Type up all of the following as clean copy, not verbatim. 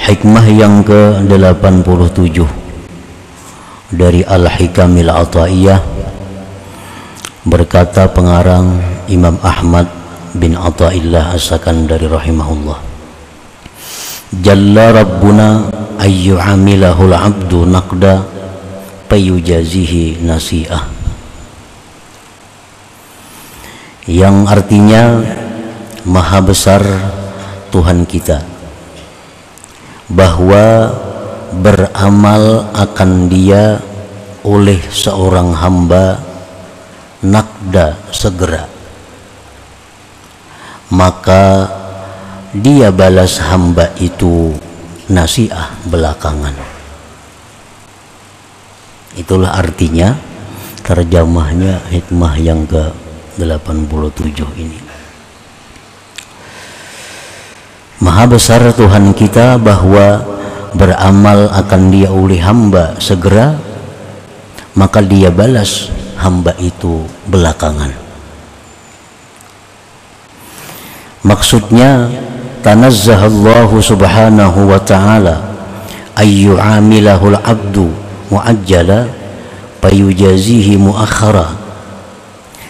Hikmah yang ke-87 dari Al-Hikamil Ata'iyah, berkata pengarang Imam Ahmad bin Ata'illah As-Sakandari rahimahullah, Jalla Rabbuna ayyu'amilahul abdu naqda payujazihi nasi'ah, yang artinya maha besar Tuhan kita bahwa beramal akan dia oleh seorang hamba nakda segera, maka dia balas hamba itu nasiah belakangan. Itulah artinya terjemahnya hikmah yang ke-87 ini. Maha besar Tuhan kita bahwa beramal akan dia oleh hamba segera, maka dia balas hamba itu belakangan. Maksudnya tanazzahallahu subhanahu wa ta'ala ayyu'amilahul abdu mu'ajjala payujazihi mu'akhara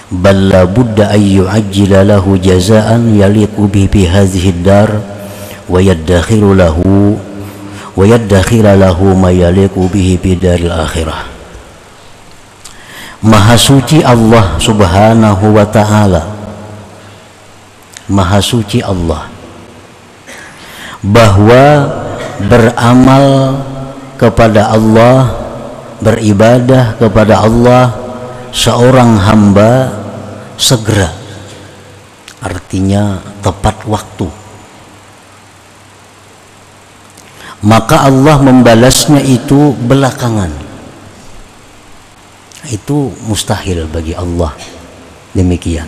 bal la budda ayyu'ajjila lahu jazaan yaliqu bihi hadhihi dar wa yaddakhiru lahu ma yaliqu bihi bidaril akhirah. Maha suci Allah subhanahu wa ta'ala, maha suci Allah, bahwa beramal kepada Allah, beribadah kepada Allah seorang hamba segera, artinya tepat waktu, maka Allah membalasnya itu belakangan. Itu mustahil bagi Allah demikian.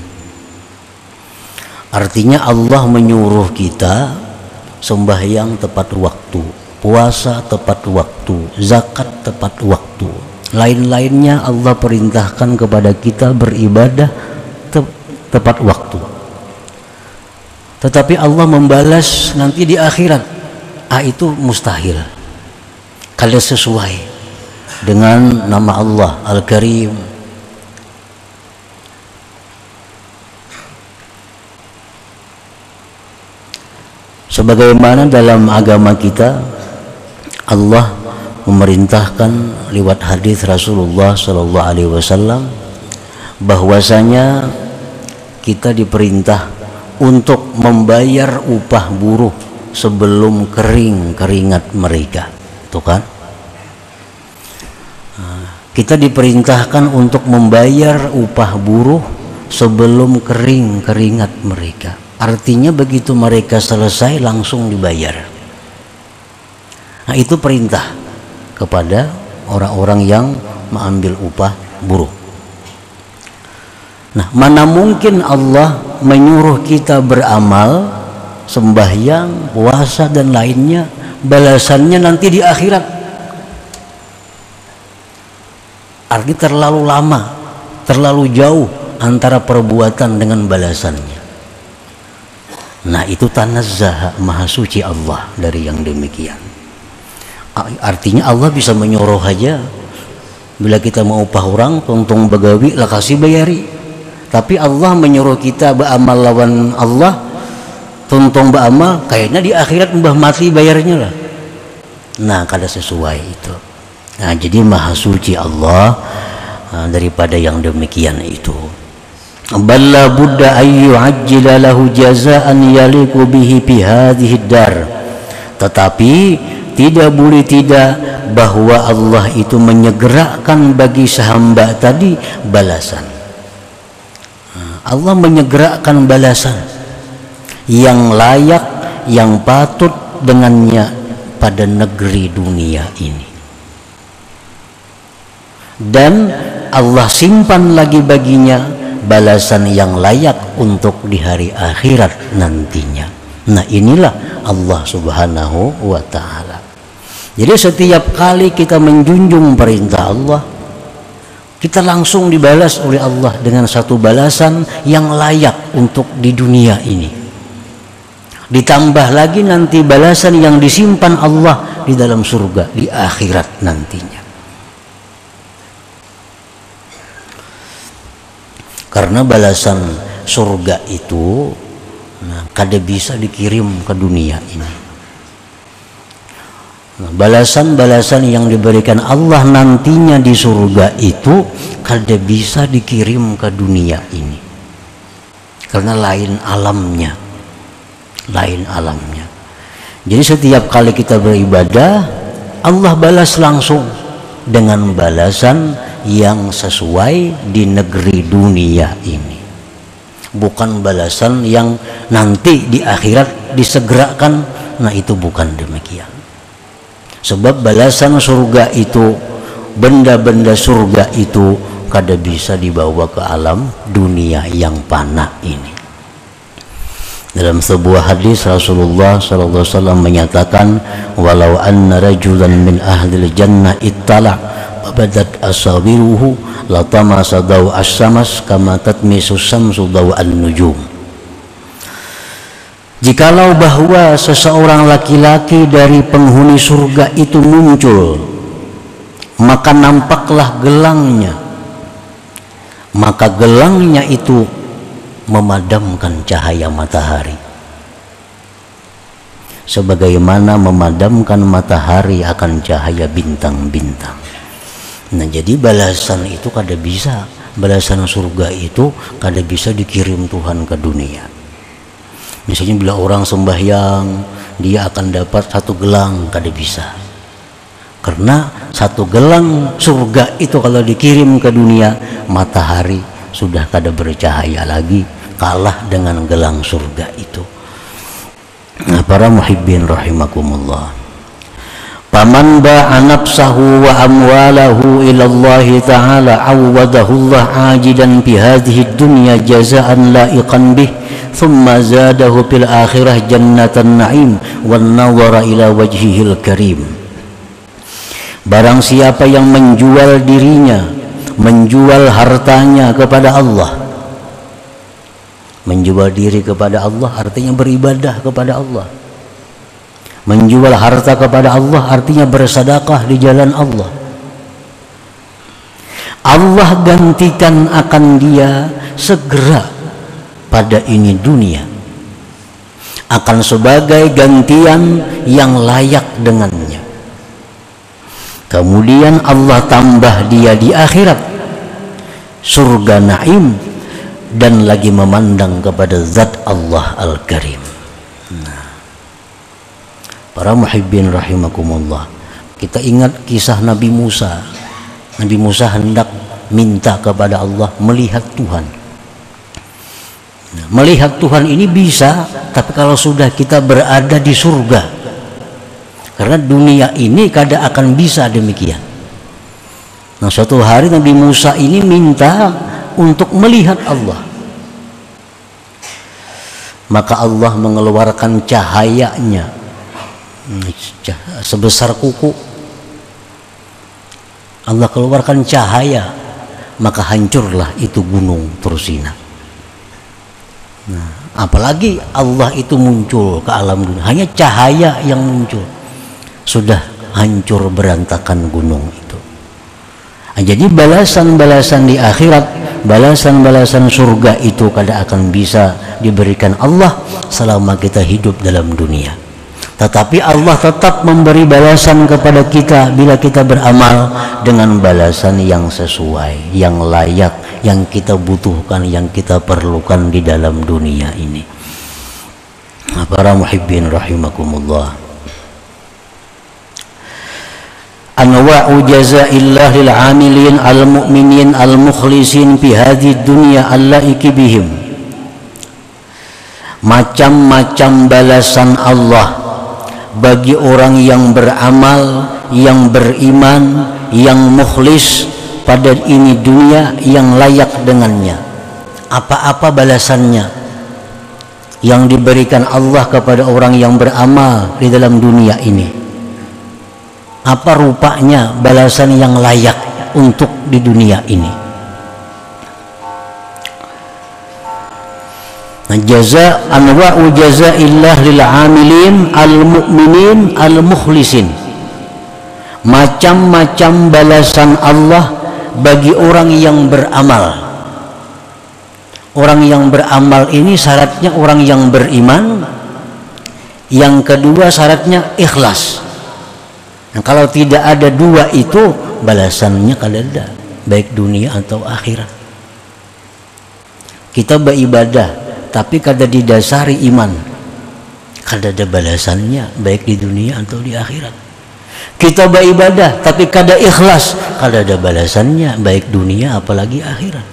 Artinya Allah menyuruh kita sembahyang tepat waktu, puasa tepat waktu, zakat tepat waktu, lain-lainnya Allah perintahkan kepada kita beribadah tepat waktu. Tetapi Allah membalas nanti di akhirat, itu mustahil. Kalau sesuai dengan nama Allah Al-Karim, sebagaimana dalam agama kita Allah memerintahkan lewat hadis Rasulullah sallallahu alaihi wasallam bahwasanya kita diperintah untuk membayar upah buruh sebelum kering keringat mereka. Itu kan? Kita diperintahkan untuk membayar upah buruh sebelum kering keringat mereka. Artinya begitu mereka selesai langsung dibayar. Nah, itu perintah kepada orang-orang yang mengambil upah buruh. Nah, mana mungkin Allah menyuruh kita beramal, sembahyang, puasa dan lainnya, balasannya nanti di akhirat. Artinya terlalu lama, terlalu jauh antara perbuatan dengan balasannya. Nah, itu tanazzaha, maha suci Allah dari yang demikian. Artinya Allah bisa menyuruh aja, bila kita mau upah orang tuntung begawi lah kasih bayari. Tapi Allah menyuruh kita beramal lawan Allah, tuntung beramal kayaknya di akhirat mbah mati bayarnya lah. Nah, kada sesuai itu. Nah, jadi maha suci Allah daripada yang demikian itu. Balla budda ayyu ajjila lahu jazaan yaliqu bihi fi hadhihi dar. Tetapi tidak boleh tidak bahwa Allah itu menyegerakan bagi sehamba tadi balasan. Allah menyegerakan balasan yang layak, yang patut dengannya pada negeri dunia ini. Dan Allah simpan lagi baginya balasan yang layak untuk di hari akhirat nantinya. Nah, inilah Allah subhanahu wa ta'ala. Jadi setiap kali kita menjunjung perintah Allah, kita langsung dibalas oleh Allah dengan satu balasan yang layak untuk di dunia ini. Ditambah lagi nanti balasan yang disimpan Allah di dalam surga di akhirat nantinya. Karena balasan surga itu kada bisa dikirim ke dunia ini. Balasan-balasan yang diberikan Allah nantinya di surga itu kada bisa dikirim ke dunia ini. Karena lain alamnya. Jadi setiap kali kita beribadah, Allah balas langsung dengan balasan yang sesuai di negeri dunia ini, bukan balasan yang nanti di akhirat disegerakan. Nah, itu bukan demikian. Sebab balasan surga itu, benda-benda surga itu kada bisa dibawa ke alam dunia yang fana ini. Dalam sebuah hadis Rasulullah SAW menyatakan, walau anna rajulan min ahlil jannah ittala badat asawiruhu latamasa daw as-samas kama tatmisu samsu daw an-nujum. Jikalau bahwa seseorang laki-laki dari penghuni surga itu muncul, maka nampaklah gelangnya, maka gelangnya itu memadamkan cahaya matahari, sebagaimana memadamkan matahari akan cahaya bintang-bintang. Nah, jadi balasan itu kada bisa, balasan surga itu kada bisa dikirim Tuhan ke dunia. Misalnya bila orang sembahyang, dia akan dapat 1 gelang, kada bisa. Karena 1 gelang surga itu kalau dikirim ke dunia, matahari sudah kada bercahaya lagi, kalah dengan gelang surga itu. Nah, para muhibbin rahimakumullah, paman ba'a nafsahu wa amwalahu ila Allah ta'ala awwadahu Allah ajidan fi hadhihi dunya jazaan la'iqan bih thumma zadahu fil akhirah jannatan na'im wan nawara ila wajhihil karim. Barang siapa yang menjual dirinya, menjual hartanya kepada Allah, menjual diri kepada Allah artinya beribadah kepada Allah, menjual harta kepada Allah artinya bersedekah di jalan Allah. Allah gantikan akan dia segera pada ini dunia, akan sebagai gantian yang layak dengannya. Kemudian Allah tambah dia di akhirat surga naim dan lagi memandang kepada zat Allah Al-Karim. Nah, para muhibbin rahimakumullah, kita ingat kisah Nabi Musa. Nabi Musa hendak minta kepada Allah melihat Tuhan. Nah, melihat Tuhan ini bisa, tapi kalau sudah kita berada di surga. Karena dunia ini kada akan bisa demikian. Nah, suatu hari Nabi Musa ini minta untuk melihat Allah. Maka Allah mengeluarkan cahayanya sebesar kuku. Allah keluarkan cahaya, maka hancurlah itu gunung Tursina. Nah, apalagi Allah itu muncul ke alam dunia, hanya cahaya yang muncul, sudah hancur berantakan gunung itu. Nah, jadi balasan-balasan di akhirat, balasan-balasan surga itu kada akan bisa diberikan Allah selama kita hidup dalam dunia. Tetapi Allah tetap memberi balasan kepada kita bila kita beramal dengan balasan yang sesuai, yang layak, yang kita butuhkan, yang kita perlukan di dalam dunia ini. Nah, para muhibbin rahimakumullah, anwa'u jazaillah lil 'amilin al-mu'minin al-mukhlisin fi hadhihi dunya allaiki bihim. Macam-macam balasan Allah bagi orang yang beramal, yang beriman, yang mukhlis pada ini dunia, yang layak dengannya. Apa-apa balasannya yang diberikan Allah kepada orang yang beramal di dalam dunia ini? Apa rupanya balasan yang layak untuk di dunia ini? Jaza anwa'u jazaillah lil amilin al mu'minin al mukhlisin. Macam-macam balasan Allah bagi orang yang beramal. Orang yang beramal ini syaratnya orang yang beriman. Yang kedua syaratnya ikhlas. Nah, kalau tidak ada dua itu balasannya kada ada, baik dunia atau akhirat. Kita beribadah tapi kada didasari iman, kada ada balasannya baik di dunia atau di akhirat. Kita beribadah tapi kada ikhlas, kada ada balasannya baik dunia apalagi akhirat.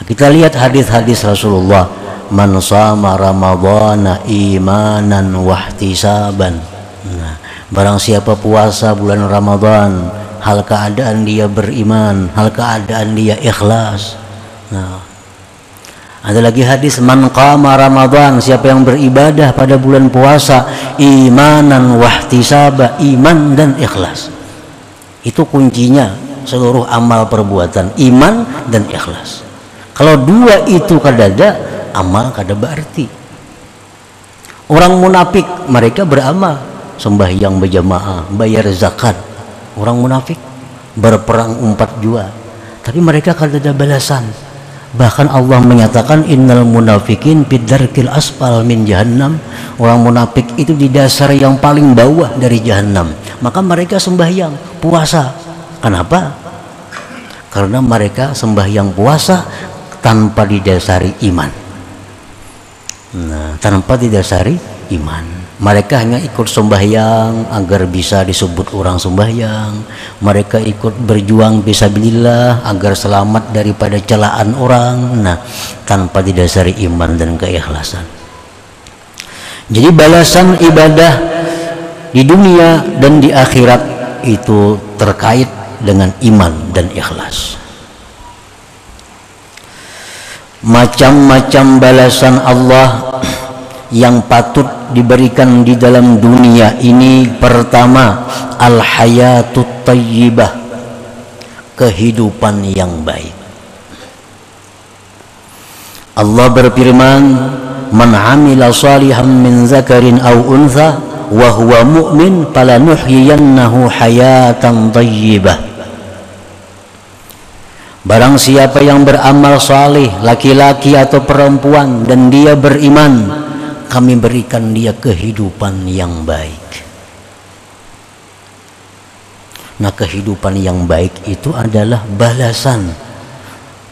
Kita lihat hadis-hadis Rasulullah, man shama ramadhana imanan wahtisaban. Nah, barang siapa puasa bulan Ramadan hal keadaan dia beriman, hal keadaan dia ikhlas. Nah, ada lagi hadis man qama Ramadan, siapa yang beribadah pada bulan puasa imanan wahtisaba, iman dan ikhlas. Itu kuncinya seluruh amal perbuatan, iman dan ikhlas. Kalau dua itu kada ada, amal kada berarti. Orang munafik mereka beramal, sembahyang berjamaah, bayar zakat. Orang munafik berperang 4 jua, tapi mereka kada ada balasan. Bahkan Allah menyatakan innal munafikin bidarkil asfal min jahannam. Orang munafik itu di dasar yang paling bawah dari jahannam. Maka mereka sembahyang, puasa. Kenapa? Karena mereka sembahyang puasa tanpa didasari iman. Nah, tanpa didasari iman. Mereka hanya ikut sembahyang agar bisa disebut orang sembahyang. Mereka ikut berjuang fisabilillah agar selamat daripada celaan orang. Nah, tanpa didasari iman dan keikhlasan. Jadi balasan ibadah di dunia dan di akhirat itu terkait dengan iman dan ikhlas. Macam-macam balasan Allah yang patut diberikan di dalam dunia ini. Pertama, al-hayatut tayyibah, kehidupan yang baik. Allah berfirman, man amila salihan min zakarin aw untha wa huwa mu'min falanuhyiyannahu hayatan tayyibah. Barang siapa yang beramal saleh, laki-laki atau perempuan, dan dia beriman, kami berikan dia kehidupan yang baik. Nah, kehidupan yang baik itu adalah balasan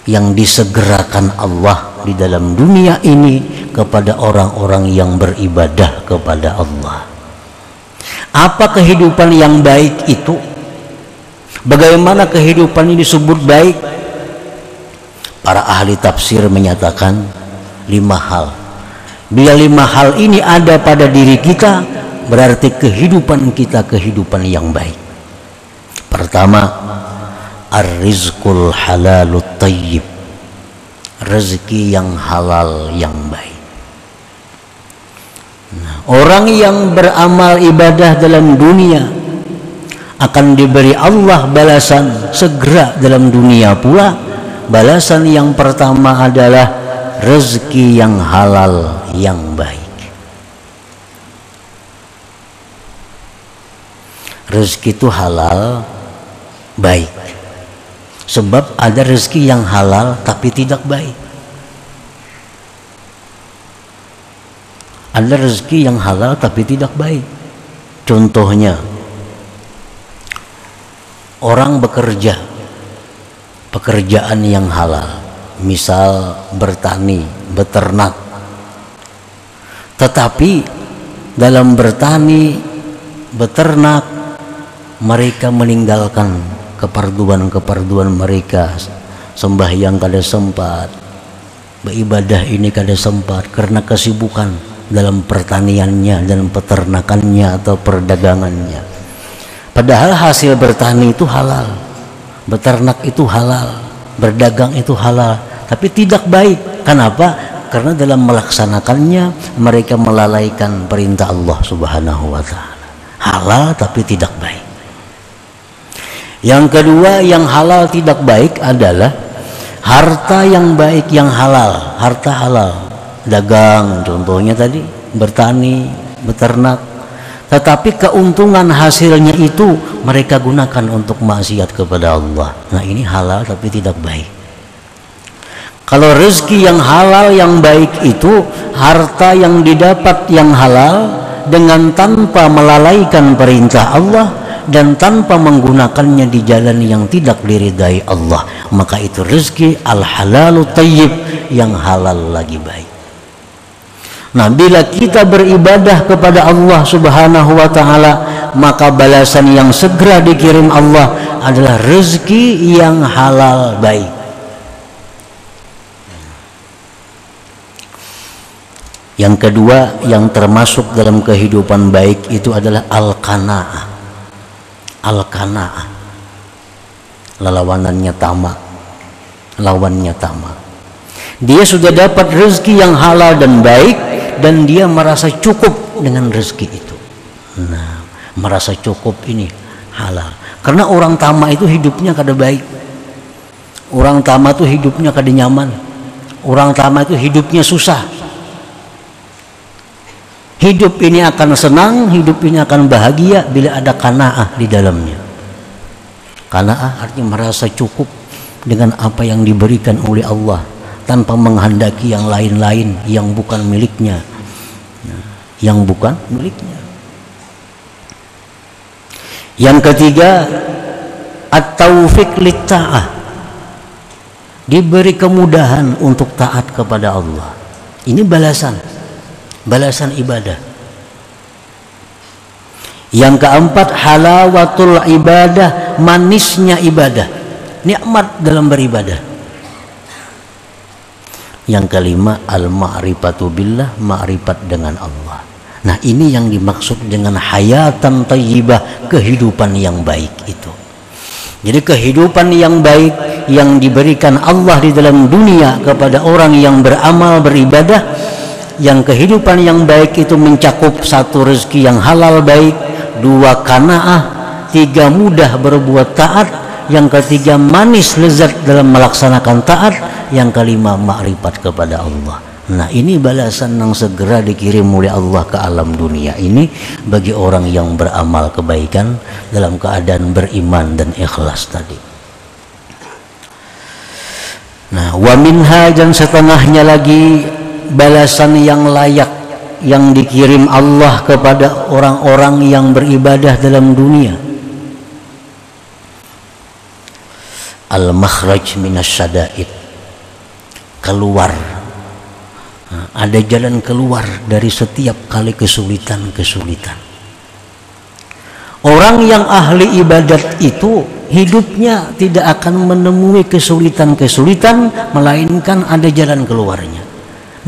yang disegerakan Allah di dalam dunia ini kepada orang-orang yang beribadah kepada Allah. Apa kehidupan yang baik itu? Bagaimana kehidupan ini disebut baik? Para ahli tafsir menyatakan 5 hal. Bila 5 hal ini ada pada diri kita, berarti kehidupan kita kehidupan yang baik. Pertama, ar-rizqul halalut tayyib, rezeki yang halal yang baik. Nah, orang yang beramal ibadah dalam dunia akan diberi Allah balasan segera dalam dunia pula. Balasan yang pertama adalah rezeki yang halal yang baik. Rezeki itu halal baik. Sebab ada rezeki yang halal tapi tidak baik. Ada rezeki yang halal tapi tidak baik. Contohnya, orang bekerja pekerjaan yang halal, misal bertani, beternak. Tetapi dalam bertani, beternak, mereka meninggalkan keperduan-keperduan mereka. Sembahyang kada sempat, beribadah ini kada sempat karena kesibukan dalam pertaniannya dan peternakannya atau perdagangannya. Padahal hasil bertani itu halal, beternak itu halal, berdagang itu halal, tapi tidak baik. Kenapa? Karena dalam melaksanakannya mereka melalaikan perintah Allah Subhanahu wa ta'ala. Halal tapi tidak baik. Yang kedua, yang halal tidak baik adalah harta yang baik yang halal, harta halal, dagang contohnya tadi, bertani, beternak, tetapi keuntungan hasilnya itu mereka gunakan untuk maksiat kepada Allah. Nah ini halal tapi tidak baik. Kalau rezeki yang halal yang baik itu harta yang didapat yang halal dengan tanpa melalaikan perintah Allah dan tanpa menggunakannya di jalan yang tidak diridai Allah, maka itu rezeki al-halalu thayyib, yang halal lagi baik. Nah, bila kita beribadah kepada Allah Subhanahu wa taala, maka balasan yang segera dikirim Allah adalah rezeki yang halal baik. Yang kedua yang termasuk dalam kehidupan baik itu adalah al-qanaah. Al-qanaah. Lawanannya tamak. Lawannya tamak. Dia sudah dapat rezeki yang halal dan baik dan dia merasa cukup dengan rezeki itu. Nah, merasa cukup ini halal. Karena orang tamak itu hidupnya kada baik. Orang tamak itu hidupnya kada nyaman. Orang tamak itu hidupnya susah. Hidup ini akan senang, hidup ini akan bahagia bila ada qanaah di dalamnya. Qanaah artinya merasa cukup dengan apa yang diberikan oleh Allah tanpa menghendaki yang lain-lain yang bukan miliknya. Yang bukan miliknya. Yang ketiga, at-taufiq lit-ta'ah. Diberi kemudahan untuk taat kepada Allah. Ini balasan ibadah. Yang keempat, halawatul ibadah, manisnya ibadah, nikmat dalam beribadah. Yang kelima, al-ma'rifatu billah, ma'rifat dengan Allah. Nah, ini yang dimaksud dengan hayatan thayyibah, kehidupan yang baik itu. Jadi kehidupan yang baik yang diberikan Allah di dalam dunia kepada orang yang beramal beribadah, yang kehidupan yang baik itu mencakup satu, rezeki yang halal baik, dua, qanaah, tiga, mudah berbuat taat, yang ketiga, manis lezat dalam melaksanakan taat, yang kelima, makrifat kepada Allah. Nah, ini balasan yang segera dikirim oleh Allah ke alam dunia ini bagi orang yang beramal kebaikan dalam keadaan beriman dan ikhlas tadi. Nah, wa minha, dan setengahnya lagi balasan yang layak yang dikirim Allah kepada orang-orang yang beribadah dalam dunia. Al-makhraj minasyada'id, keluar. Nah, ada jalan keluar dari setiap kali kesulitan-kesulitan. Orang yang ahli ibadat itu hidupnya tidak akan menemui kesulitan-kesulitan, melainkan ada jalan keluarnya.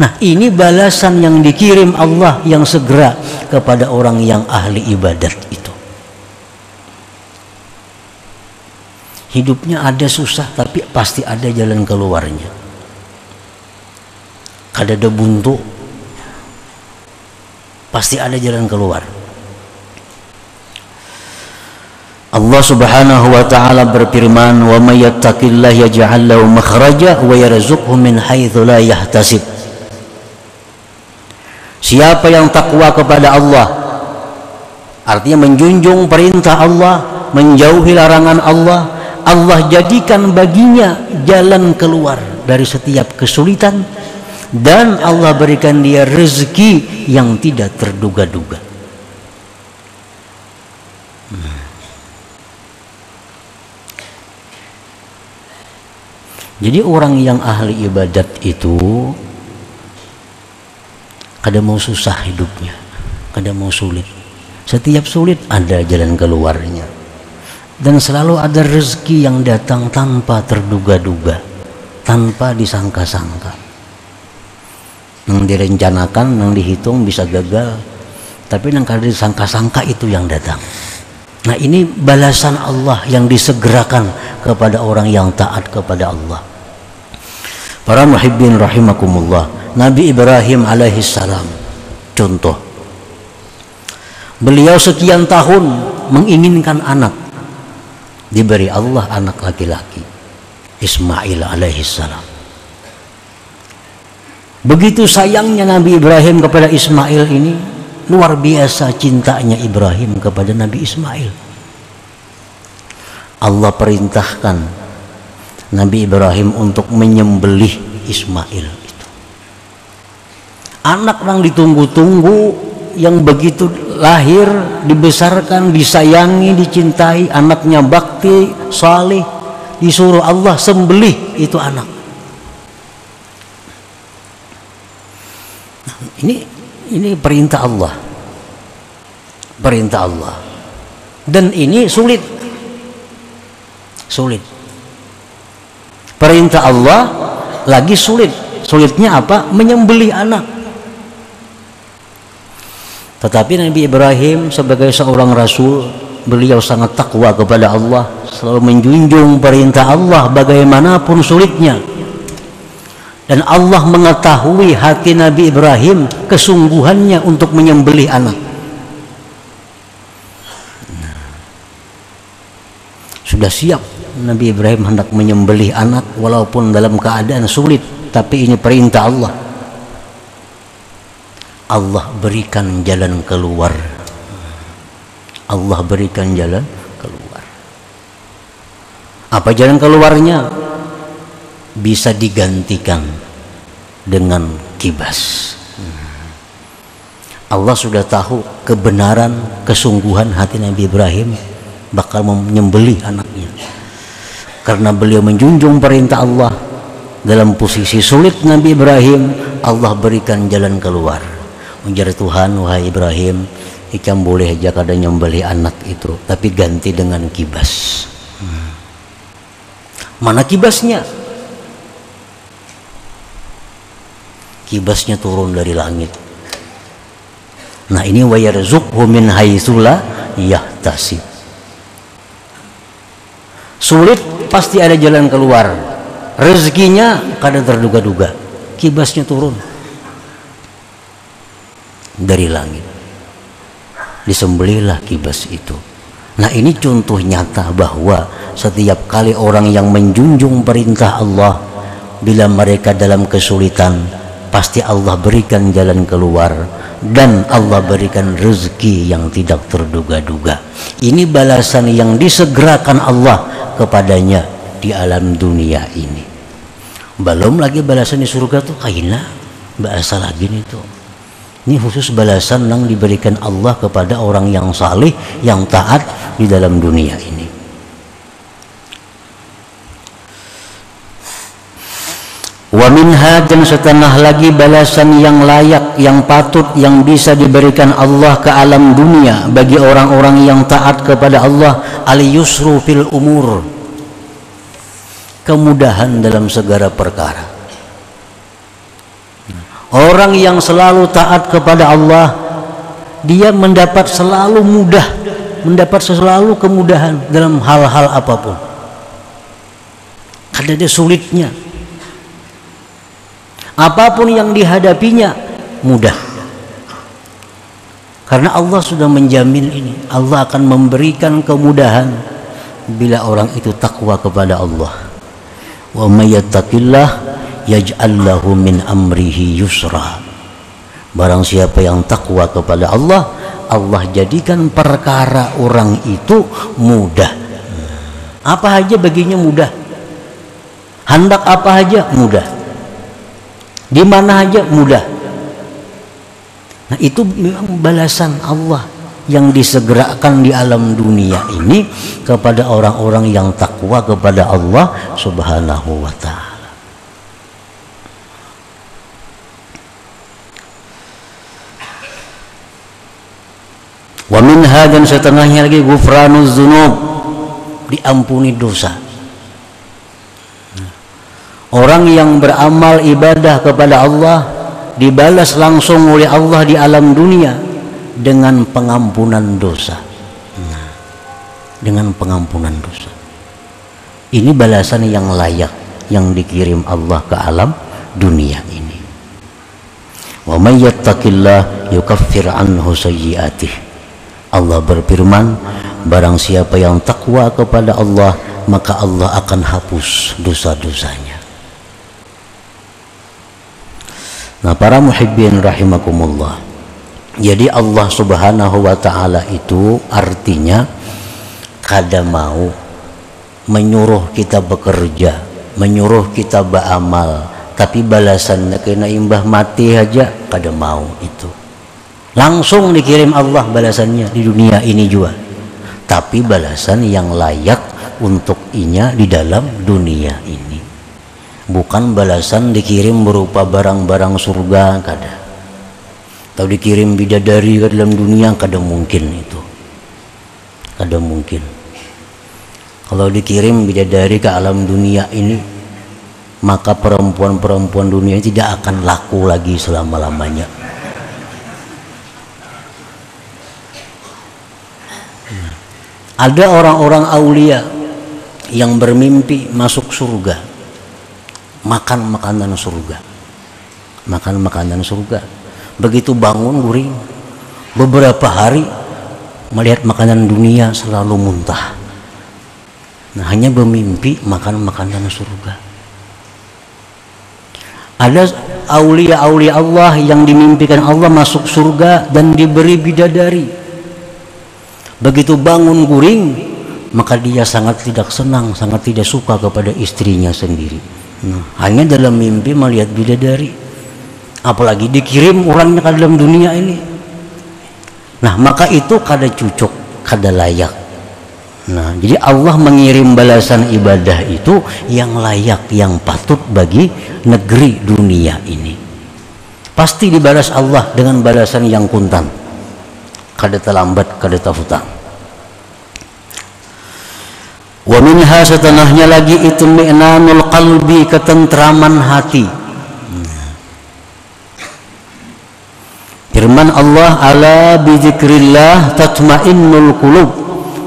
Nah, ini balasan yang dikirim Allah yang segera kepada orang yang ahli ibadat itu. Hidupnya ada susah, tapi pasti ada jalan keluarnya. Kada ada buntu, pasti ada jalan keluar. Allah Subhanahu wa taala berfirman, "Wa may yattaqillaha yaj'al lahu makhraja wa yarzuqhu min haitsu la yahtasib." Siapa yang takwa kepada Allah, artinya menjunjung perintah Allah, menjauhi larangan Allah, Allah jadikan baginya jalan keluar dari setiap kesulitan, dan Allah berikan dia rezeki yang tidak terduga-duga. Jadi orang yang ahli ibadat itu kada mau susah hidupnya, kada mau sulit. Setiap sulit ada jalan keluarnya, dan selalu ada rezeki yang datang tanpa terduga-duga, tanpa disangka-sangka. Yang direncanakan, yang dihitung bisa gagal, tapi yang kada disangka-sangka itu yang datang. Nah, ini balasan Allah yang disegerakan kepada orang yang taat kepada Allah. Para muhibbin rahimakumullah, Nabi Ibrahim alaihissalam contoh. Beliau sekian tahun menginginkan anak, diberi Allah anak laki-laki. Ismail alaihissalam. Begitu sayangnya Nabi Ibrahim kepada Ismail ini, luar biasa cintanya Ibrahim kepada Nabi Ismail. Allah perintahkan Nabi Ibrahim untuk menyembelih Ismail itu. Anak yang ditunggu-tunggu, yang begitu lahir, dibesarkan, disayangi, dicintai, anaknya bakti, saleh, disuruh Allah sembelih itu anak. Ini perintah Allah, perintah Allah, dan ini sulit. Perintah Allah lagi sulit. Sulitnya apa? Menyembelih anak. Tetapi Nabi Ibrahim sebagai seorang rasul, beliau sangat takwa kepada Allah, selalu menjunjung perintah Allah bagaimanapun sulitnya. Dan Allah mengetahui hati Nabi Ibrahim, kesungguhannya untuk menyembelih anak. Sudah siap Nabi Ibrahim hendak menyembelih anak walaupun dalam keadaan sulit, tapi ini perintah Allah. Allah berikan jalan keluar. Allah berikan jalan keluar. Apa jalan keluarnya? Bisa digantikan dengan kibas. Allah sudah tahu kebenaran, kesungguhan hati Nabi Ibrahim bakal menyembelih anaknya. Karena beliau menjunjung perintah Allah, dalam posisi sulit Nabi Ibrahim, Allah berikan jalan keluar. Ujar Tuhan, wahai Ibrahim, ikan boleh aja kada nyembelih anak itu, tapi ganti dengan kibas. Mana kibasnya? Kibasnya turun dari langit. Nah ini wa yarzuqhu min haitsu la yahtasib. Sulit pasti ada jalan keluar. Rezekinya kadang terduga-duga. Kibasnya turun dari langit. Disembelihlah kibas itu. Nah ini contoh nyata bahwa setiap kali orang yang menjunjung perintah Allah, bila mereka dalam kesulitan, pasti Allah berikan jalan keluar dan Allah berikan rezeki yang tidak terduga-duga. Ini balasan yang disegerakan Allah kepadanya di alam dunia ini. Belum lagi balasan di surga tuh kaina bahasa lagi nih tuh. Ini khusus balasan yang diberikan Allah kepada orang yang saleh, yang taat di dalam dunia ini. Wa minha, dan setengah lagi balasan yang layak, yang patut, yang bisa diberikan Allah ke alam dunia bagi orang-orang yang taat kepada Allah, al-yusru fil umur, kemudahan dalam segala perkara. Orang yang selalu taat kepada Allah, dia mendapat selalu mudah, mendapat selalu kemudahan dalam hal-hal apapun. Ada dia sulitnya, apapun yang dihadapinya mudah, karena Allah sudah menjamin ini. Allah akan memberikan kemudahan bila orang itu takwa kepada Allah. Wa may yattaqillah yaj'al lahu min amrihi yusra. Barang siapa yang takwa kepada Allah, Allah jadikan perkara orang itu mudah. Apa aja baginya mudah, hendak apa aja mudah, di mana aja mudah. Nah itu memang balasan Allah yang disegerakan di alam dunia ini kepada orang-orang yang takwa kepada Allah Subhanahu wa ta'ala. Wa minha, dan setengahnya lagi ghufranuz dzunub, diampuni dosa. Orang yang beramal ibadah kepada Allah dibalas langsung oleh Allah di alam dunia dengan pengampunan dosa. Dengan pengampunan dosa. Ini balasan yang layak yang dikirim Allah ke alam dunia ini. Wa may yattaqillah yukaffir anhu sayyi'atihi. Allah berfirman, barang siapa yang takwa kepada Allah, maka Allah akan hapus dosa-dosanya. Nah, para muhibbin rahimakumullah, jadi Allah subhanahu wa ta'ala itu artinya kada mau menyuruh kita bekerja, menyuruh kita beramal, tapi balasannya kena imbah mati aja kada mau. Itu langsung dikirim Allah balasannya di dunia ini juga, tapi balasan yang layak untuk inya di dalam dunia ini, bukan balasan dikirim berupa barang-barang surga kada, atau dikirim bidadari ke dalam dunia, kada mungkin. Itu kada mungkin. Kalau dikirim bidadari ke alam dunia ini, maka perempuan-perempuan dunia tidak akan laku lagi selama-lamanya. Ada orang-orang aulia yang bermimpi masuk surga, makan makanan surga, makan makanan surga. Begitu bangun guring, beberapa hari melihat makanan dunia selalu muntah. Nah, hanya bermimpi makan makanan surga. Ada aulia-aulia Allah yang dimimpikan Allah masuk surga dan diberi bidadari. Begitu bangun guring, maka dia sangat tidak senang, sangat tidak suka kepada istrinya sendiri. Nah, hanya dalam mimpi melihat bidadari, apalagi dikirim orangnya ke dalam dunia ini. Nah, maka itu kada cucuk, kada layak. Nah, jadi Allah mengirim balasan ibadah itu yang layak, yang patut bagi negeri dunia ini. Pasti dibalas Allah dengan balasan yang kuntan, kada terlambat, kada terhutang. Wa minha, setelahnya lagi itu mi'nanul qalbi, ketentraman hati. Firman Allah, ala bizikrillah tatmainnul qulub.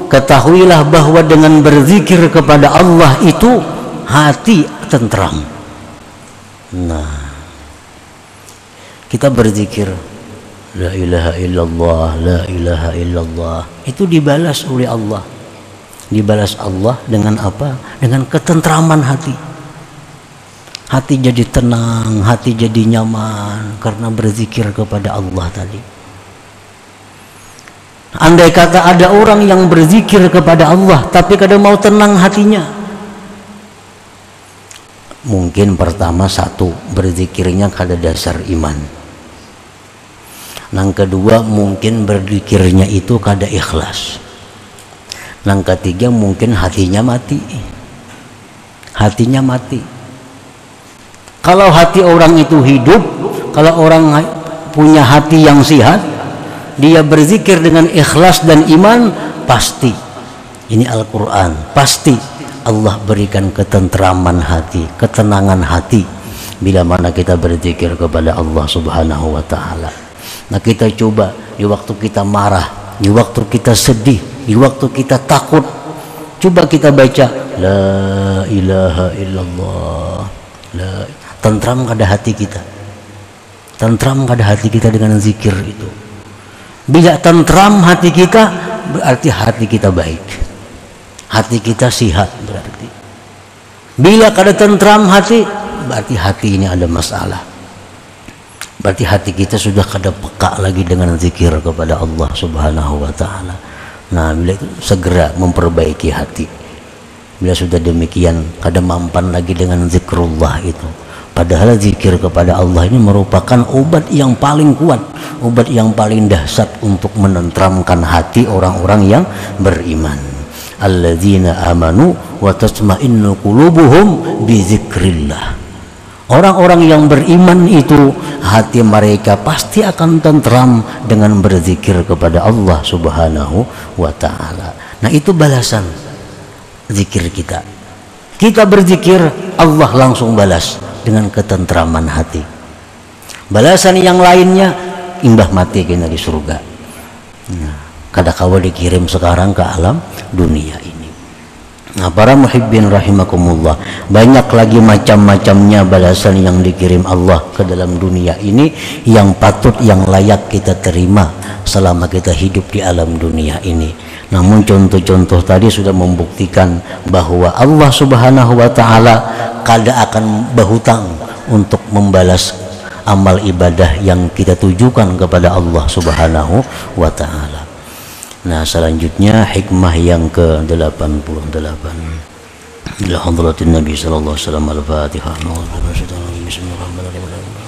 Ketahuilah bahwa dengan berzikir kepada Allah itu hati tentram. Nah, kita berzikir la ilaha illallah, la ilaha illallah, itu dibalas oleh Allah. Dibalas Allah dengan apa? Dengan ketentraman hati. Hati jadi tenang, hati jadi nyaman karena berzikir kepada Allah tadi. Andai kata ada orang yang berzikir kepada Allah tapi kada mau tenang hatinya, mungkin pertama satu, berzikirnya kada dasar iman. Yang kedua, mungkin berzikirnya itu kada ikhlas. Yang ketiga, mungkin hatinya mati. Hatinya mati. Kalau hati orang itu hidup, kalau orang punya hati yang sehat, dia berzikir dengan ikhlas dan iman, pasti, ini Al-Quran, pasti Allah berikan ketentraman hati, ketenangan hati bila mana kita berzikir kepada Allah subhanahu wa ta'ala. Nah, kita coba di waktu kita marah, di waktu kita sedih, di waktu kita takut, coba kita baca la ilaha illallah, tentram kada hati kita, tentram kada hati kita dengan zikir itu. Bila tentram hati kita, berarti hati kita baik, hati kita sehat berarti. Bila kada tentram hati, berarti hati ini ada masalah, berarti hati kita sudah kada peka lagi dengan zikir kepada Allah subhanahu wa ta'ala. Nah, bila itu segera memperbaiki hati. Bila sudah demikian, kada mampan lagi dengan zikrullah itu. Padahal zikir kepada Allah ini merupakan obat yang paling kuat, obat yang paling dahsyat untuk menentramkan hati orang-orang yang beriman. Alladzina amanu wa tatma'innu qulubuhum bi dzikrillah. Orang-orang yang beriman itu hati mereka pasti akan tentram dengan berzikir kepada Allah subhanahu wa ta'ala. Nah, itu balasan zikir kita. Kita berzikir, Allah langsung balas dengan ketentraman hati. Balasan yang lainnya, imbah mati kena di surga. Nah, kada kawa dikirim sekarang ke alam dunia ini. Nah, para muhibbin rahimakumullah, banyak lagi macam-macamnya balasan yang dikirim Allah ke dalam dunia ini yang patut, yang layak kita terima selama kita hidup di alam dunia ini. Namun contoh-contoh tadi sudah membuktikan bahwa Allah Subhanahu wa taala kada akan berhutang untuk membalas amal ibadah yang kita tujukan kepada Allah Subhanahu wa taala. Nah, selanjutnya hikmah yang ke-88. Ila hadratin Nabi sallallahu alaihi wasallam. Al-Fatihah. Bismillahirrahmanirrahim.